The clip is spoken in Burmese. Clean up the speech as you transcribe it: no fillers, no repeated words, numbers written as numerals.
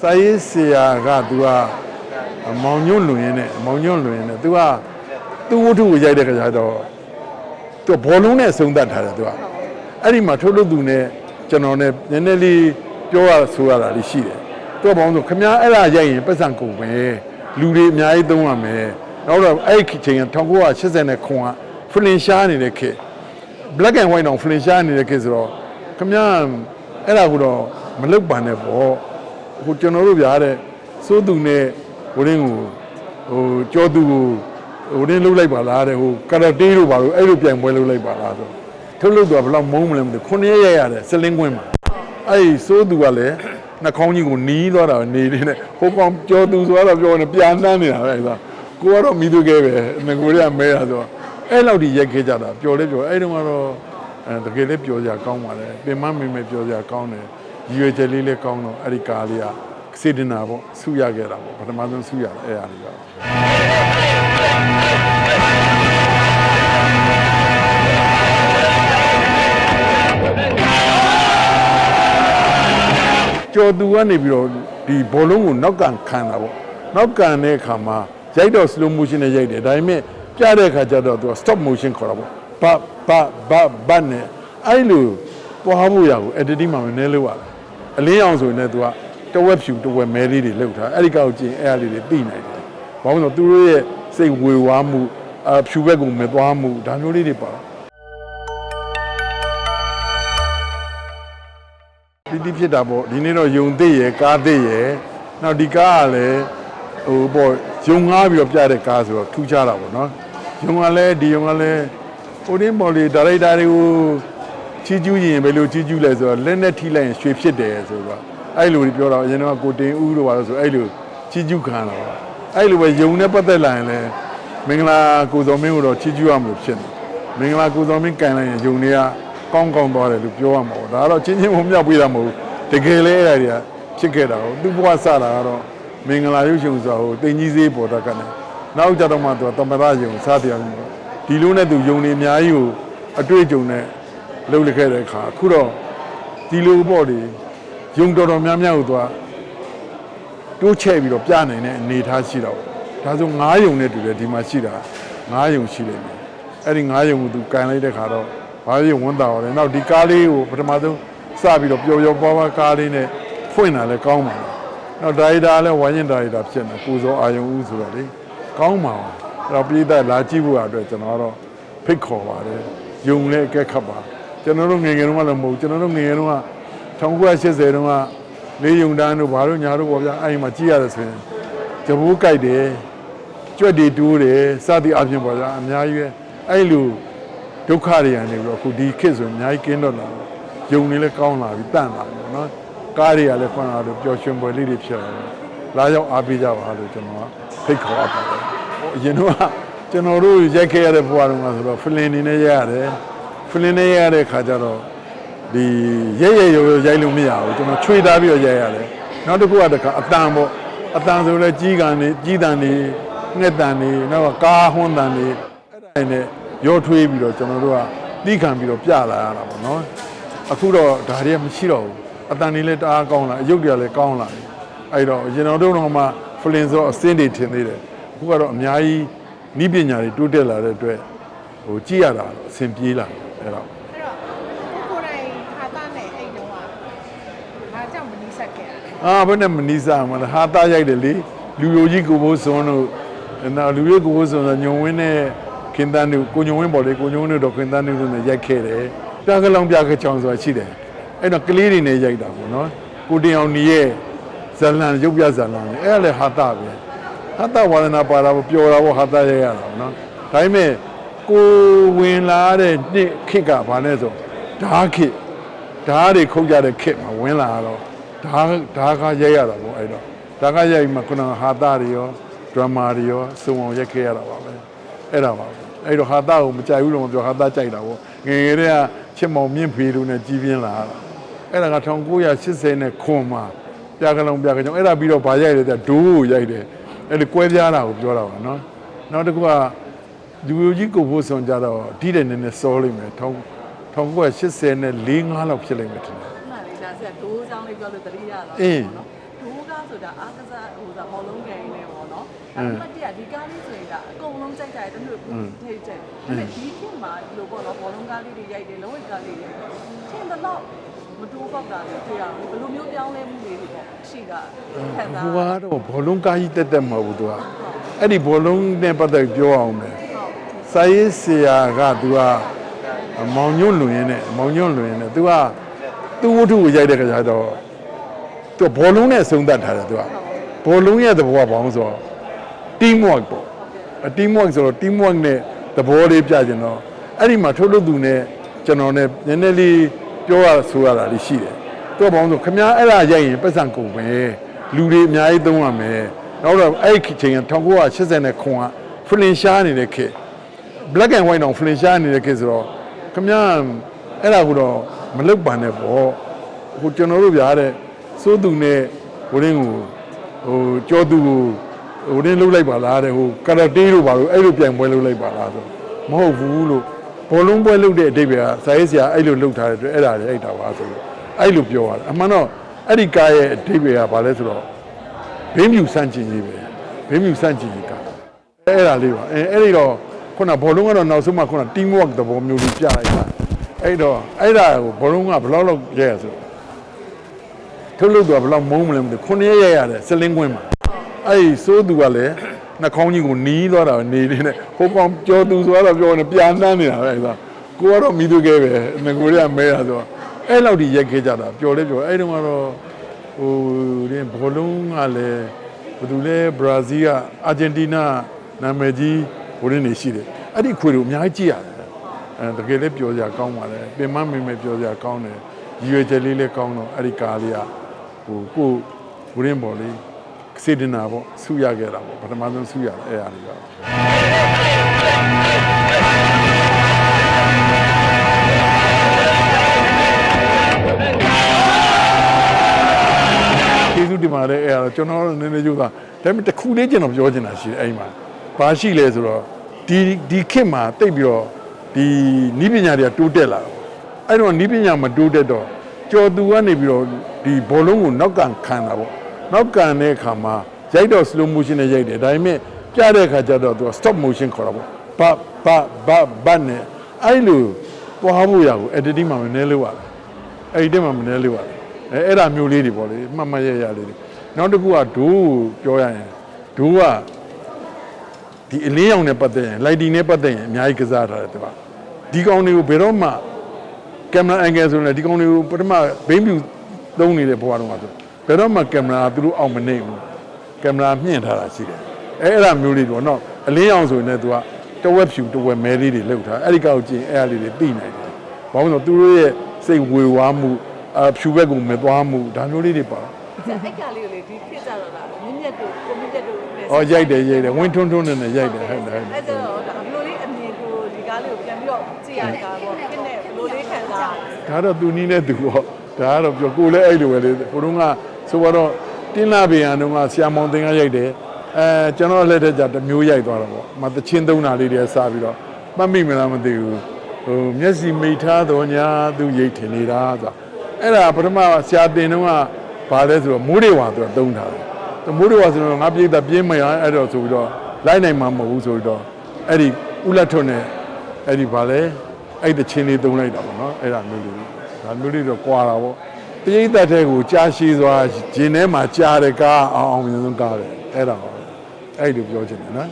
စာရေးဆရာကသူကမောင်ညွန့်လွင်နဲ့သူကသူ့ဝတ္ထုကိုရိုက်တဲ့ခါကျတော့သူဘောလုံးနဲ့ဆုံးသတ်ထားတယ်သူကအဲ့ဒီမှာထုတ်လို့သူနဲ့ကျွန်တော်နဲ့နည်းနည်းလေးပြောရဆိုရတာလေးရှိတယ်သူကဘောင်းဆိုခမအဲ့ဒါရိုက်ရင်ပတ်စံကုန်ပဲလူတွေအများကြီးသုံးရမယ်နောက်တော့အဲ့ဒီချိန်က1980ခုကဖလင်ရှားနေတဲ့ခေတ် black and white တော့ဖလင်ရှားနေတဲ့ခေတ်ဆိုတော့ခမအဲ့ဒါကတော့မလုပ်ပါနဲ့ပေါ့ဟိုကျွန်တော်တို့ဗျာတဲ့စိုးသူနဲ့ဟိုရင်းကိုဟိုကြောသူကိုဟိုရင်းလှုပ်လိုက်ပါလားတဲ့ဟိုကာရာတေးတို့ပါလို့အဲ့လိုပြန်ပွဲလှုပ်လိုက်ပါလားဆိုထုတ်လို့သူကဘယ်လောက်မုန်းမလဲမသိ9ရက်ရတယ်စလင်းကွင်းမှာအဲ့ဒီစိုးသူကလည်းနှာခေါင်းကြီးကိုနီးသွားတာနေနေနဲ့ဟိုကောင်ကြောသူဆိုတော့ပြောနေပြန်နှမ်းနေတာပဲအဲ့ဒါကိုကတော့မိသူကဲပဲငကိုရမဲတာဆိုအဲ့လောက်ဒီရက်ခဲ့ကြတာပျော်လဲပျော်အဲ့တုန်းကတော့တကယ်လည်းပျော်ကြကောင်းပါလေပင်မမင်းမဲပျော်ကြကောင်းတယ်ရွေချက်လေးလည်းကောင်းတော့အဲ့ဒီကားလေးကစေတနာပေါ့ဆုရခဲ့တာပေါ့ပထမဆုံးဆုရအဲ့အရာလေးပါကျော်သူကနေပြီးတော့ဒီဘောလုံးကိုနောက်ကန်ခံတာပေါ့နောက်ကန်တဲ့အခါမှာရိုက်တော့ slow motion နဲ့ရိုက်တယ်ဒါပေမဲ့ပြတဲ့အခါကျတော့သူက stop motion ခေါ်တာပေါ့ဘတ်နဲ့အဲ့လိုသွားဖို့ရကို editing မှာမနည်းလို့ရတယ်အလင်းအောင်ဆိုရင်လည်းသူကတဝက်ဖြူတဝက်မဲလေးတွေလောက်ထားအဲ့ဒီကောက်ကျင်အဲ့အလေးတွေသိနိုင်တယ်ဘာလို့လဲသူတို့ရဲ့စိတ်ဝေဝါးမှုဖြူဘက်ကမသွားမှုဒါမျိုးလေးတွေပါဒီဖြစ်တာပေါ့ဒီနေ့တော့ယုံသိရယ်ကားသိရယ်နောက်ဒီကားကလည်းဟိုပေါ့ယုံငားပြီးတော့ပြတဲ့ကားဆိုတော့ထူးခြားတာပေါ့နော်ယုံကလည်းဒီယုံကလည်းဟိုတင်းပေါ်လေးဒါရိုက်တာတွေကိုချီးကျူးရင်ဘယ်လိုချီးကျူးလဲဆိုတော့လက်နဲ့ထိလိုက်ရင်ရွှေဖြစ်တယ်ဆိုတော့အဲ့လိုပြောတော့အရင်တော့ကိုတင်ဦးတို့ပါလို့ဆိုအဲ့လိုချီးကျူးခံတော့အဲ့လိုပဲယုံနဲ့ပတ်သက်လာရင်လည်းမင်္ဂလာကိုစောမင်းကိုတော့ချီးကျူးရမှာဖြစ်တယ်မင်္ဂလာကိုစောမင်းကန်လိုက်ရင်ယုံတွေကကောင်းသွားတယ်လို့ပြောရမှာပေါ့ဒါကတော့ချင်းချင်းမမြောက်ပေးတာမဟုတ်တကယ်လဲအဲ့ဒါတွေကဖြစ်ခဲ့တာဟုတ်သူ့ဘဝစတာကတော့မင်္ဂလာရုပ်ရှင်ဆိုဟိုတင်ကြီးစေးပေါ်တာကနေနောက်ကြတော့မှသူကတမရယုံစားတရားဒီလိုနဲ့သူယုံနေအများကြီးကိုအတွေ့အကြုံနဲ့လှုပ်လက်ခဲ့တဲ့အခါအခုတော့ဒီလိုပေါ့ဒီယုံတော်များများကိုသူကတိုးချဲ့ပြီးတော့ပြနိုင်တဲ့အနေအထားရှိတော့ဒါဆို9ယုံနဲ့တူတယ်ဒီမှာရှိတာ9ယုံရှိလိမ့်မယ်အဲ့ဒီ9ယုံကိုသူကန်လိုက်တဲ့ခါတော့ဘာဖြစ်ဝန်တာရောလဲနောက်ဒီကားလေးကိုပထမဆုံးစပြီးတော့ပျော်ပျော်ပါးပါးကားလေးနဲ့ဖွင့်တာလည်းကောင်းပါလားနောက်ဒါရိုက်တာလည်းဝိုင်းရင်ဒါရိုက်တာဖြစ်နေကိုစောအာယုံဦးဆိုတော့လေကောင်းပါအောင်အဲ့တော့ပြည်သက်လာကြည့်ဖို့အတွက်ကျွန်တော်ကတော့ဖိတ်ခေါ်ပါတယ်ယုံလည်းအကဲခတ်ပါကျွန်တော်တို့ငယ်ငယ်တုန်းကလည်းမဟုတ်ကျွန်တော်တို့ငယ်ငယ်တုန်းက1980တုန်းကလေးယုံတန်းတို့ဘာလို့ညာတို့ပေါ့ဗျာအဲ့ဒီမှာကြည့်ရတယ်ဆိုရင်ကြဘိုးကြိုက်တယ်ကြွက်တွေတိုးတယ်စသည်အပြင်ပေါ့ဗျာအများကြီးပဲအဲ့လိုဒုက္ခတွေကနေပြီးတော့အခုဒီခေတ်ဆိုအများကြီးကင်းတော့လာယုံနေလဲကောင်းလာပြီတန့်လာပြီနော်ကားတွေကလည်းခွန်လာလို့ပျော်ရွှင်ပွဲလေးတွေဖြစ်လာတယ်လာရောက်အားပေးကြပါလို့ကျွန်တော်ကဖိတ်ခေါ်အပ်ပါတယ်အရင်တော့ကျွန်တော်တို့ရိုက်ခဲ့ရတဲ့ဘဝတုန်းကဆိုတော့ဖလင်နေနဲ့ရိုက်ရတယ်ဖလင်နေရတဲ့ခါကျတော့ဒီရိုက်ရိုက်လို့မရဘူးကျွန်တော်ချွေထားပြီးတော့ရိုက်ရတယ်နောက်တစ်ခုကတခါအတန်ပေါ့အတန်ဆိုလဲကြီးကန်နေကြီးတန်နေငှက်တန်နေနောက်ကားဟွန်းတန်နေအဲ့ဒါနဲ့ရောထွေးပြီးတော့ကျွန်တော်တို့ကတီးခံပြီးတော့ပြလာရတာပေါ့နော်အခုတော့ဒါတွေကမရှိတော့ဘူးအတန်တွေလည်းတအားကောင်းလာအယုတ်တွေကလည်းကောင်းလာပြီအဲ့တော့ကျွန်တော်တို့တော့မှဖလင်ဆိုအစင်းတွေထင်သေးတယ်အခုကတော့အများကြီးဤပညာတွေတိုးတက်လာတဲ့အတွက်ဟိုကြည့်ရတာအဆင်ပြေလာအဲ့တော့ကိုယ်တိုင်ဟာတာနဲ့အိတ်တော့ဟာကြောင့်မနီးဆက်ခဲ့ရတယ်ဘယ်နဲ့မနီးစားမလဲဟာတာရိုက်တယ်လေလူယိုကြီးကိုဘိုးစွန်းတို့နောက်လူရိုးကိုဘိုးစွန်းဆိုညုံဝင်းနဲ့ခင်တန်းတို့ကိုညုံဝင်းပေါ်လေကိုညုံဝင်းတို့တော့ခင်တန်းတို့နဲ့ရိုက်ခဲ့တယ်ပြကလောင်ပြခချောင်းဆိုတာရှိတယ်အဲ့တော့ကလေးတွေနဲ့ရိုက်တာပေါ့နော်ကိုတင်အောင်ညီရဲ့ဇလန်ရုပ်ပြဇလန်လေအဲ့ဒါလည်းဟာတာပဲဟာတာဝါဒနာပါတာပျော်တာပေါ့ဟာတာရိုက်ရတာပေါ့နော်ဒါပေမဲ့ကိုဝင်လာတဲ့နှစ်ခေတ်ကဘာလဲဆိုဓာတ်ခေတ်ဓာတ်တွေခုတ်ကြတဲ့ခေတ်မှာဝင်လာတော့ဓာတ်ကရိုက်ရတာပေါ့အဲ့တော့ဓာတ်ကရိုက်မှခုနကဟာတာတွေရောဒရမာတွေရောစုံအောင်ရိုက်ခဲ့ရတာပါပဲအဲ့ဒါပါအဲ့တော့ဟာတာကိုမကြိုက်ဘူးလို့မပြောဟာတာကြိုက်တာပေါ့ငယ်ငယ်တည်းကချစ်မောင်မြင့်ဖေတို့နဲ့ကြီးပြင်းလာတာအဲ့ဒါက1980နဲ့ခွန်မှာပြကလုံးပြကကြောင်အဲ့ဒါပြီးတော့ဗာရိုက်တယ်တဲ့ဒိုးကိုရိုက်တယ်အဲ့ဒီကွဲပြားတာကိုပြောတာပါနော်နောက်တစ်ခုကလူမျိုးကြီးကိုဖို့ဆောင်ကြတော့ဒီတဲ့နည်းနည်းစောလိမ့်မယ်1980နဲ့4-5လောက်ဖြစ်လိမ့်မယ်ထင်တယ်မှန်တယ်ဒါဆက်ဒိုးဆောင်လေးပြောလို့တတိယတော့အေးဒိုးက ဆိုတာအားကစားဟိုစားဘောလုံးgame နဲ့ပေါ့နော်ဒါပေမဲ့ဒီကားလေးဆိုရင်ဒါအကုန်လုံးကြိုက်ကြတယ်တမျိုးထိတ်ချက်ဒါပေမဲ့ဒီခေတ်မှာဒီလိုပေါ့နော်ဘောလုံးကားလေးတွေရိုက်တယ်လုံးဝကားလေးတွေထင်တော့မတူပေါက်တာလေတွေ့ရဘူးဘယ်လိုမျိုးပြောင်းလဲမှုတွေပေါ့ရှိကခံစားဟိုကတော့ဘောလုံးကားကြီးတက်မဟုတ်ဘူးသူကအဲ့ဒီဘောလုံးနဲ့ပတ်သက်ပြောအောင်မယ်စာရေးဆရာကသူကမောင်ညွန့်လွင်နဲ့သူကသူ့ဝတ္ထုကိုရိုက်တဲ့ခါကျတော့သူကဘောလုံးနဲ့အဆုံးသတ်ထားတယ်သူကဘောလုံးရဲ့သဘောကဘာလို့ဆိုတော့ team work ပေါ့ team work ဆိုတော့ team work နဲ့သဘောလေးပြကျင်တော့အဲ့ဒီမှာထုတ်လုပ်သူနဲ့ကျွန်တော်နဲ့နည်းနည်းလေးပြောရဆိုရတာလေးရှိတယ်သူကဘာလို့ဆိုခင်ဗျားအဲ့ဒါရိုက်ရင်ပတ်စံကုန်ပဲလူတွေအများကြီးသုံးရမယ်နောက်တော့အဲ့ဒီချိန်က1980ခွန်ကဖလင်ရှားနေတဲ့ခေတ် black and white တော့ဖလင်ရှားနေတဲ့ခေတ်ဆိုတော့ခင်ဗျားအဲ့ဒါကတော့မလုပ်ပါနဲ့ပေါ့ဟိုကျွန်တော်တို့ဗျာတဲ့စိုးသူနဲ့ဟိုရင်းကိုဟိုကြောသူကိုဟိုရင်းလှုပ်လိုက်ပါလားတဲ့ဟိုကာရာတေးတို့ပါလို့အဲ့လိုပြန်ပွဲလှုပ်လိုက်ပါလားဆိုမဟုတ်ဘူးလို့ဘောလုံးပွဲလှုပ်တဲ့အတိတ်ပဲစာရေးဆရာအဲ့လိုလှုပ်ထားတဲ့အတွက်အဲ့ဒါလေအဲ့ဒါပါဆိုလို့အဲ့လိုပြောရတယ်အမှန်တော့အဲ့ဒီကားရဲ့အတိတ်ပဲကဘာလဲဆိုတော့ဘင်းမြူစန့်ကျင်ကြီးပဲဘင်းမြူစန့်ကျင်ကြီးကအဲ့ဒါလေးပါအဲ့ဒီတော့ခုနဘောလုံးကတော့နောက်ဆုံးမှခုန team work သဘောမျိုးလေးပြလိုက်တာအဲ့တော့အဲ့ဒါကိုဘောလုံးကဘယ်လောက်လောက်ရဲဆိုထုတ်လို့တော့ဘယ်လောက်မုန်းမလဲမသိ9ရက်ရဲရတယ်စလင်းကွင်းမှာအဲ့ဒီစိုးသူကလည်းနှာခေါင်းကြီးကိုနီးသွားတာနေနေနဲ့ဟိုကောင်ကြောသူဆိုတော့ပြောနေပြန်နှမ်းနေတာပဲအဲ့ဒါကိုကတော့မိသူကဲပဲငကိုတွေကမဲတာဆိုတော့အဲ့လောက်ဒီရက်ခဲ့ကြတာပျော်လဲပျော်အဲ့တုန်းကတော့ဟိုဒီဘောလုံးကလည်းဘယ်သူလဲဘရာဇီးကအာဂျင်တီးနားနာမည်ကြီးဘိုးရင်းနေရှိတယ်အဲ့ဒီခွေတို့အများကြီးကြည့်ရတယ်တကယ်လည်းပျော်စရာကောင်းပါလေပင်မမင်မဲ့ပျော်စရာကောင်းတယ်ရည်ရွယ်ချက်လေးလည်းကောင်းတော့အဲ့ဒီကားလေးကဟိုကိုဘိုးရင်းပေါ်လေးစေတနာပေါ့ဆုရခဲ့တာပေါ့ပထမဆုံးဆုရတယ်အဲ့အရာလေးပါကျေးဇူးတင်ပါတယ်အဲ့ဒါကျွန်တော်နည်းနည်းကြိုးစားဒါပေမဲ့တစ်ခုလေးကျွန်တော်ပြောချင်တာရှိတယ်အဲ့မှာဘာရှိလဲဆိုတော့ဒီခေတ်မှာတိတ်ပြီးတော့ဒီနီးပညာတွေကတိုးတက်လာတော့အဲ့တော့နီးပညာမတိုးတက်တော့ကြော်သူကနေပြီးတော့ဒီဘောလုံးကိုနောက်ကန်ခံတာပေါ့နောက်ကန်တဲ့အခါမှာရိုက်တော့ slow motion နဲ့ရိုက်တယ်ဒါပေမဲ့ပြတဲ့အခါကျတော့သူက stop motion ခေါ်တာပေါ့ဘတ်နဲ့အဲ့လိုပွားဖို့ရကို editing မှာမနည်းလို့ရတယ် editing မှာမနည်းလို့ရတယ်အဲ့ဒါမျိုးလေးတွေပေါ့လေမှတ်ရလေးတွေနောက်တစ်ခုကဒိုးကိုပြောရရင်ဒိုးကဒီအလင်းရောင်နဲ့ပတ်သက်ရင် lighting နဲ့ပတ်သက်ရင်အများကြီးကစားထားတယ်သူကဒီကောင်တွေကိုဘယ်တော့မှကင်မရာအန်ဂယ်ဆိုရင်ဒီကောင်တွေကိုပထမဘိန်းဖြူသုံးနေတဲ့ဘဝတုန်းကဆိုဘယ်တော့မှကင်မရာသူတို့အောင်မနေဘူးကင်မရာမြင့်ထားတာရှိတယ်အဲ့ဒါမျိုးလေးတော့နော်အလင်းရောင်ဆိုရင်လည်းသူကတဝက်ဖြူတဝက်မဲလေးတွေလှုပ်ထားအဲ့ဒီကောက်ကျင်အဲ့ဒါလေးတွေသိနိုင်တယ်ဘာလို့လဲသူတို့ရဲ့စိတ်ဝေဝါးမှုဖြူဘက်ကိုမသွားမှုဒါမျိုးလေးတွေပါအဲ့ကလေးကိုလေဒီခေတ်ကြတော့လားမြင့်မြတ်တို့ကိုမြင့်မြတ်တို့နဲ့ရိုက်တယ်ဝင်းထွန်းနဲ့ရိုက်တယ်ဟုတ်တယ်အဲ့တော့ဒါဘလိုလေးအမြင်ကိုဒီကားလေးကိုပြန်ပြီးတော့ကြည့်ရတာပေါ့ခင်းနဲ့ဘလိုလေးခံစားဒါတော့သူနီးနဲ့သူပေါ့ဒါကတော့ပြောကိုလည်းအဲ့လိုပဲလေဟိုတုန်းကဆိုတော့တင်းလာပေရန်တုန်းကဆရာမောင်တင်ကရိုက်တယ်ကျွန်တော်လက်ထက်ကျတမျိုးရိုက်သွားတာပေါ့မသချင်းသုံးတာလေးတွေစပြီးတော့မှတ်မိမလားမသိဘူးဟိုမျက်စိမိထားတော်ညာသူရိတ်ထင်နေတာဆိုတာအဲ့ဒါပထမဆရာတင်တုန်းကဘာလဲဆိုတော့မိုးတွေဝါသူကသုံးထားတယ်မိုးတွေဝါဆိုတော့ငါပြိတ္တာပြင်းမရအဲ့တော့ဆိုပြီးတော့လိုက်နိုင်မှာမဟုတ်ဘူးဆိုပြီးတော့အဲ့ဒီဥလက်ထွန်းနဲ့အဲ့ဒီဘာလဲအဲ့တချင်းလေးသုံးလိုက်တာပေါ့နော်အဲ့ဒါမျိုးလေးဒါမျိုးလေးတော့ကွာတာပေါ့ပြိတ္တာတဲ့ကိုကြားရှိသွားဂျင်းထဲမှာကြားတဲ့ကားအောင်မြင်ဆုံးကားတယ်အဲ့ဒါပါအဲ့လိုပြောချင်တယ်နော်